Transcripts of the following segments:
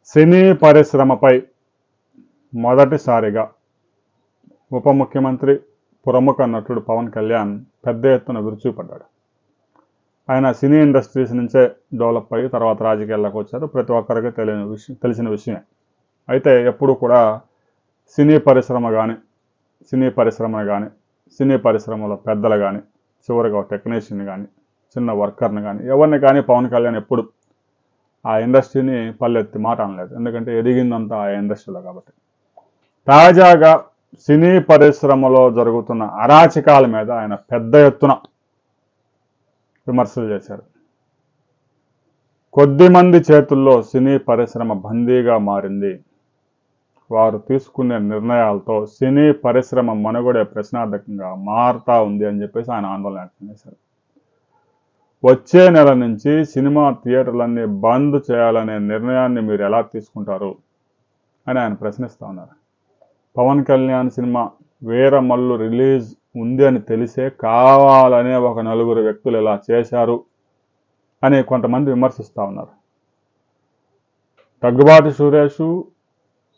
సినీ పరిశ్రమపై మొదటిసారిగా ఉప ముఖ్యమంత్రి, ప్రముఖ నటుడు పవన్ కళ్యాణ్ పెద్ద ఎత్తున విరుచుకుపడ్డాడు. ఆయన సినీ ఇండస్ట్రీస్ నుంచే డెవలప్ అయ్యి తర్వాత రాజకీయాల్లోకి వచ్చారు. ప్రతి ఒక్కరికి తెలిసిన విషయమే. అయితే ఎప్పుడు కూడా సినీ పరిశ్రమను కానీ సినీ పరిశ్రమలో పెద్దలు కానీ, చివరిగా ఒక టెక్నీషియన్ కానీ, చిన్న వర్కర్ని కానీ, ఎవరిని కానీ పవన్ కళ్యాణ్ ఎప్పుడు ఆ ఇండస్ట్రీని పల్లెత్తి మాట అనలేదు. ఎందుకంటే ఎదిగిందంతా ఆ ఇండస్ట్రీలో కాబట్టి. తాజాగా సినీ పరిశ్రమలో జరుగుతున్న అరాచకాల మీద ఆయన పెద్ద ఎత్తున విమర్శలు చేశారు. కొద్దిమంది చేతుల్లో సినీ పరిశ్రమ బందీగా మారింది. వారు తీసుకునే నిర్ణయాలతో సినీ పరిశ్రమ మనుగడే ప్రశ్నార్థకంగా మారుతా ఉంది అని చెప్పేసి ఆయన ఆందోళన వ్యక్తం చేశారు. వచ్చే నెల నుంచి సినిమా థియేటర్లన్నీ బంద్ చేయాలనే నిర్ణయాన్ని మీరు ఎలా తీసుకుంటారు అని ఆయన ప్రశ్నిస్తూ ఉన్నారు. పవన్ కళ్యాణ్ సినిమా వీరమల్లు రిలీజ్ ఉంది అని తెలిసే కావాలనే ఒక నలుగురు వ్యక్తులు ఇలా చేశారు అని కొంతమంది విమర్శిస్తూ ఉన్నారు. దగ్గుబాటి సురేష్,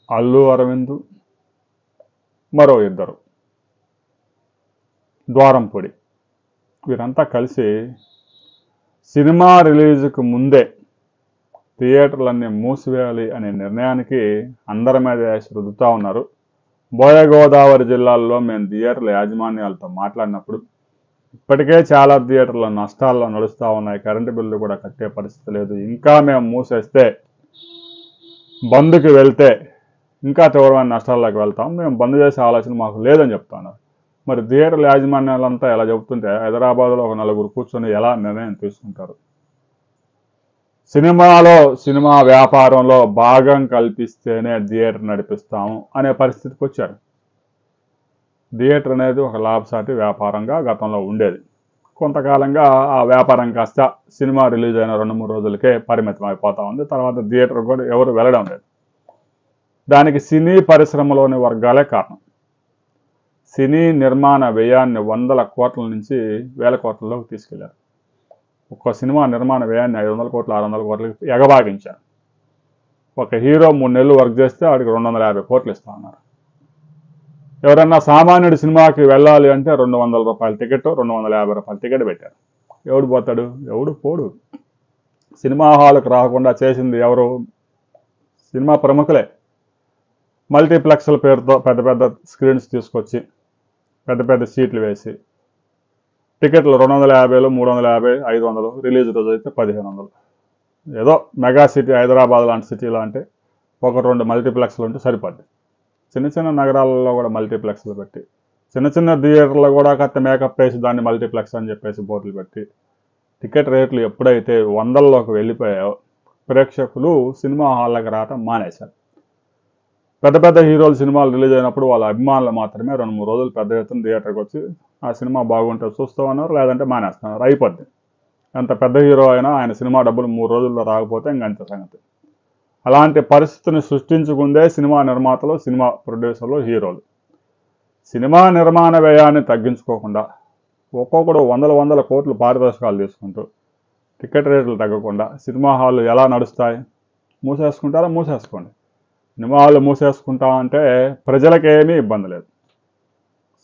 అల్లు అరవింద్, మరో ఇద్దరు ద్వారంపొడి, వీరంతా కలిసి సినిమా రిలీజ్కు ముందే థియేటర్లన్నీ మూసివేయాలి అనే నిర్ణయానికి అందరి మీద రుద్దుతూ ఉన్నారు. బోయగోదావరి జిల్లాల్లో మేము థియేటర్ల యాజమాన్యాలతో మాట్లాడినప్పుడు ఇప్పటికే చాలా థియేటర్ల నష్టాల్లో నడుస్తూ ఉన్నాయి. కరెంటు బిల్లు కూడా కట్టే పరిస్థితి లేదు. ఇంకా మేము మూసేస్తే, బంద్కి వెళ్తే ఇంకా తీవ్రమైన నష్టాల్లోకి వెళ్తాం. మేము బంద్ చేసే ఆలోచన మాకు లేదని చెప్తున్నారు. మరి థియేటర్ల యాజమాన్యాలంతా ఎలా చెబుతుంటే హైదరాబాద్లో ఒక నలుగురు కూర్చొని ఎలా నిర్ణయం తీసుకుంటారు? సినిమా వ్యాపారంలో భాగం కల్పిస్తేనే థియేటర్ నడిపిస్తాము అనే పరిస్థితికి వచ్చారు. థియేటర్ అనేది ఒక లాభసాటి వ్యాపారంగా గతంలో ఉండేది. కొంతకాలంగా ఆ వ్యాపారం కాస్త సినిమా రిలీజ్ అయిన 2-3 రోజులకే పరిమితం అయిపోతూ ఉంది. తర్వాత థియేటర్ కూడా ఎవరు వెళ్ళడం లేదు. దానికి సినీ పరిశ్రమలోని వర్గాలే కారణం. సినీ నిర్మాణ వ్యయాన్ని 100 కోట్ల నుంచి 1000 కోట్లలోకి తీసుకెళ్లారు. ఒక్క సినిమా నిర్మాణ వ్యయాన్ని 500 కోట్లు 600 కోట్లకి ఎగబాగించారు. ఒక హీరో 3 నెలలు వర్క్ చేస్తే వాడికి 250 కోట్లు ఇస్తా ఉన్నారు. ఎవరన్నా సామాన్యుడి సినిమాకి వెళ్ళాలి అంటే 200 రూపాయల టికెట్, 250 రూపాయల టికెట్ పెట్టారు. ఎవడు పోతాడు? ఎవడు పోడు. సినిమా హాల్కి రాకుండా చేసింది ఎవరు? సినిమా ప్రముఖులే. మల్టీప్లెక్స్ల పేరుతో పెద్ద పెద్ద స్క్రీన్స్ తీసుకొచ్చి పెద్ద పెద్ద సీట్లు వేసి టికెట్లు 250, 350, 500, రిలీజ్ రోజు అయితే 1500. ఏదో మెగా సిటీ హైదరాబాద్ లాంటి సిటీలో అంటే 1-2 మల్టీప్లెక్స్లు ఉంటే సరిపోద్ది. చిన్న చిన్న నగరాలలో కూడా మల్టీప్లెక్స్లు పెట్టి, చిన్న చిన్న థియేటర్లో కూడా కాస్త మేకప్ వేసి దాన్ని మల్టీప్లెక్స్ అని చెప్పేసి బోర్డులు పెట్టి టికెట్ రేట్లు ఎప్పుడైతే 100లోకి వెళ్ళిపోయాయో ప్రేక్షకులు సినిమా హాళ్ళకి రావటం మానేశారు. పెద్ద పెద్ద హీరోలు సినిమాలు రిలీజ్ అయినప్పుడు వాళ్ళ అభిమానులు మాత్రమే 2-3 రోజులు పెద్ద ఎత్తున థియేటర్కి వచ్చి ఆ సినిమా బాగుంటే చూస్తూ ఉన్నారు, లేదంటే మానేస్తున్నారు. అయిపోద్ది. అంత పెద్ద హీరో అయినా ఆయన సినిమా డబ్బులు 3 రోజుల్లో రాకపోతే ఇంకంత సంగతి. అలాంటి పరిస్థితిని సృష్టించుకుందే సినిమా నిర్మాతలు, సినిమా ప్రొడ్యూసర్లు, హీరోలు. సినిమా నిర్మాణ వ్యయాన్ని తగ్గించుకోకుండా ఒక్కొక్కడు 100 కోట్లు పారితోషికాలు తీసుకుంటూ టికెట్ రేట్లు తగ్గకుండా సినిమా హాళ్ళు ఎలా నడుస్తాయి? మూసేసుకుంటారా? మూసేసుకోండి. సినిమా హాళ్ళు మూసేసుకుంటామంటే ప్రజలకేమీ ఇబ్బంది లేదు.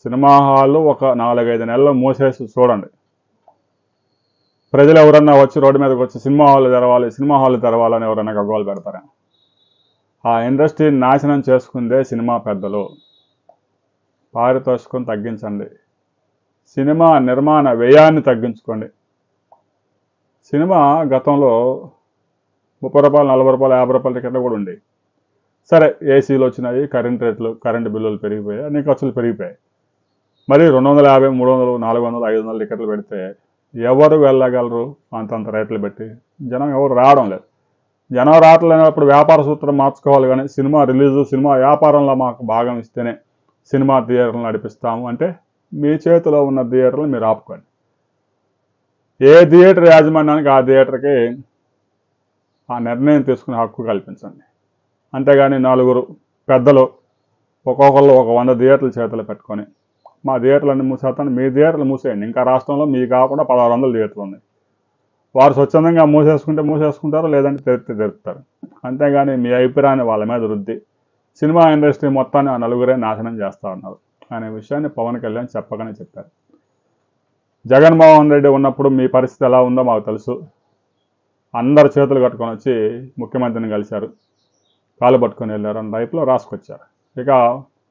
సినిమా హాళ్ళు ఒక 4-5 నెలలు మూసేసి చూడండి. ప్రజలు ఎవరన్నా వచ్చి రోడ్డు మీదకి వచ్చి సినిమా హాళ్ళు తెరవాలని ఎవరన్నా గగ్గోలు పెడతారా? ఆ ఇండస్ట్రీని నాశనం చేసుకుందే సినిమా పెద్దలు. పారితోషికం తగ్గించండి. సినిమా నిర్మాణ వ్యయాన్ని తగ్గించుకోండి. సినిమా గతంలో 30 రూపాయలు, 40 రూపాయలు, 50 రూపాయల టికెట్లు కూడా ఉండేవి. సరే, ఏసీలు వచ్చినాయి, కరెంటు బిల్లులు పెరిగిపోయాయి, అన్ని ఖర్చులు పెరిగిపోయాయి. మరి 250, 300, 400, 500 టికెట్లు పెడితే ఎవరు వెళ్ళగలరు? అంతంత రేట్లు పెట్టి జనం ఎవరు రావడం లేదు. జనం రావట్లేనప్పుడు వ్యాపార సూత్రం మార్చుకోవాలి. కానీ సినిమా వ్యాపారంలో మాకు భాగం ఇస్తేనే సినిమా థియేటర్లు నడిపిస్తాము అంటే మీ చేతిలో ఉన్న థియేటర్లు మీరు ఆపుకోండి. ఏ థియేటర్ యాజమాన్యానికి ఆ థియేటర్కి ఆ నిర్ణయం తీసుకునే హక్కు కల్పించండి. అంతేగాని 4 పెద్దలు ఒక్కొక్కళ్ళు ఒక 100 థియేటర్ల చేతులు పెట్టుకొని మా థియేటర్లన్నీ మూసేస్తాను, మీ థియేటర్లు మూసేయండి. ఇంకా రాష్ట్రంలో మీ కాకుండా 1600 థియేటర్లు ఉన్నాయి. వారు స్వచ్ఛందంగా మూసేసుకుంటే మూసేసుకుంటారు, లేదంటే తెరుపుతారు. అంతేగాని మీ అభిప్రాయాన్ని వాళ్ళ మీద రుద్ది సినిమా ఇండస్ట్రీ మొత్తాన్ని ఆ నలుగురే నాశనం చేస్తూ ఉన్నారు అనే విషయాన్ని పవన్ కళ్యాణ్ చెప్పగానే చెప్పారు. జగన్మోహన్ రెడ్డి ఉన్నప్పుడు మీ పరిస్థితి ఎలా ఉందో మాకు తెలుసు. అందరు చేతులు కట్టుకొని వచ్చి ముఖ్యమంత్రిని కలిశారు, కాలు పట్టుకొని వెళ్ళారు అని టైప్లో రాసుకొచ్చారు. ఇక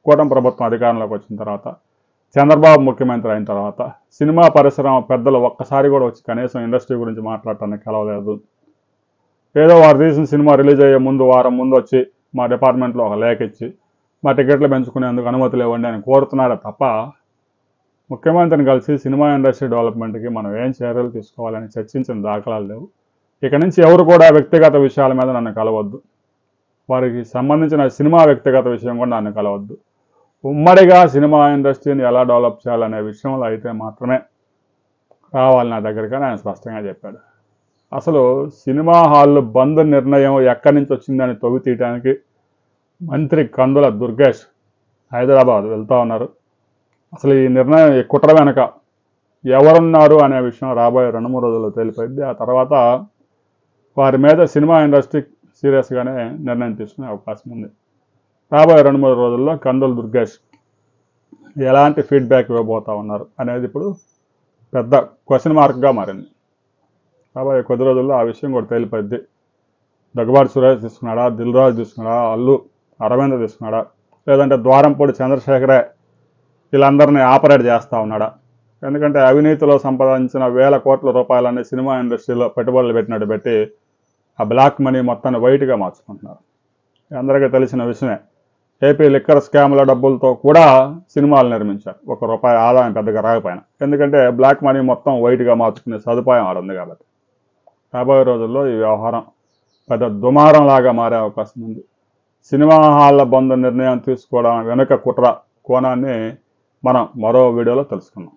కూటమి ప్రభుత్వం అధికారంలోకి వచ్చిన తర్వాత, చంద్రబాబు ముఖ్యమంత్రి అయిన తర్వాత సినిమా పరిశ్రమ పెద్దలు ఒక్కసారి కూడా వచ్చి కనీసం ఇండస్ట్రీ గురించి మాట్లాడటానికి కలవలేదు. ఏదో వారు తీసిన సినిమా రిలీజ్ అయ్యే ముందు వారం ముందు వచ్చి మా డిపార్ట్మెంట్లో ఒక లేఖ ఇచ్చి మా టికెట్లు పెంచుకునేందుకు అనుమతులు ఇవ్వండి అని కోరుతున్నారే తప్ప ముఖ్యమంత్రిని కలిసి సినిమా ఇండస్ట్రీ డెవలప్మెంట్కి మనం ఏం చర్యలు తీసుకోవాలని చర్చించిన దాఖలాలు లేవు. ఇక నుంచి ఎవరు కూడా వ్యక్తిగత విషయాల మీద నన్ను కలవద్దు, వారికి సంబంధించిన సినిమా వ్యక్తిగత విషయం కూడా నన్ను కలవద్దు. ఉమ్మడిగా సినిమా ఇండస్ట్రీని ఎలా డెవలప్ చేయాలనే విషయంలో అయితే మాత్రమే రావాలి నా దగ్గరికి అని ఆయన స్పష్టంగా చెప్పాడు. అసలు సినిమా హాళ్ళు బంద్ నిర్ణయం ఎక్కడి నుంచి వచ్చిందని తొవ్వి తీయడానికి మంత్రి కందుల దుర్గేష్ హైదరాబాద్ వెళ్తూ ఉన్నారు. అసలు ఈ నిర్ణయం, ఈ కుట్ర వెనక ఎవరున్నారు అనే విషయం రాబోయే 2-3 రోజుల్లో తేలిపోయింది. ఆ తర్వాత వారి మీద సినిమా ఇండస్ట్రీ సీరియస్గానే నిర్ణయం తీసుకునే అవకాశం ఉంది. రాబోయే 2-3 రోజుల్లో కందుల దుర్గేష్ ఎలాంటి ఫీడ్బ్యాక్ ఇవ్వబోతా ఉన్నారు అనేది ఇప్పుడు పెద్ద క్వశ్చన్ మార్క్గా మారింది. రాబోయే కొద్ది రోజుల్లో ఆ విషయం కూడా తేలిపోద్ది. దగ్గుబాటి సురేష్ తీసుకున్నాడా, దిల్ రాజు తీసుకున్నాడా, అల్లు అరవింద్ తీసుకున్నాడా, లేదంటే ద్వారంపూడి చంద్రశేఖరే వీళ్ళందరినీ ఆపరేట్ చేస్తూ ఉన్నాడా? ఎందుకంటే అవినీతిలో సంపాదించిన వేల కోట్ల రూపాయలన్నీ సినిమా ఇండస్ట్రీలో పెట్టుబడులు పెట్టినట్టు పెట్టి ఆ బ్లాక్ మనీ మొత్తాన్ని వైట్గా మార్చుకుంటున్నారు. అందరికీ తెలిసిన విషయమే. ఏపీ లిక్కర్ స్కామ్ల డబ్బులతో కూడా సినిమాలు నిర్మించారు, ₹1 ఆదాయం పెద్దగా రాకపోయినా. ఎందుకంటే బ్లాక్ మనీ మొత్తం వైట్గా మార్చుకునే సదుపాయం ఆడ ఉంది కాబట్టి. రాబోయే రోజుల్లో ఈ వ్యవహారం పెద్ద దుమారం లాగా మారే అవకాశం ఉంది. సినిమా హాళ్ళ బంద్ నిర్ణయం తీసుకోవడం వెనుక కుట్ర కోణాన్ని మనం మరో వీడియోలో తెలుసుకుందాం.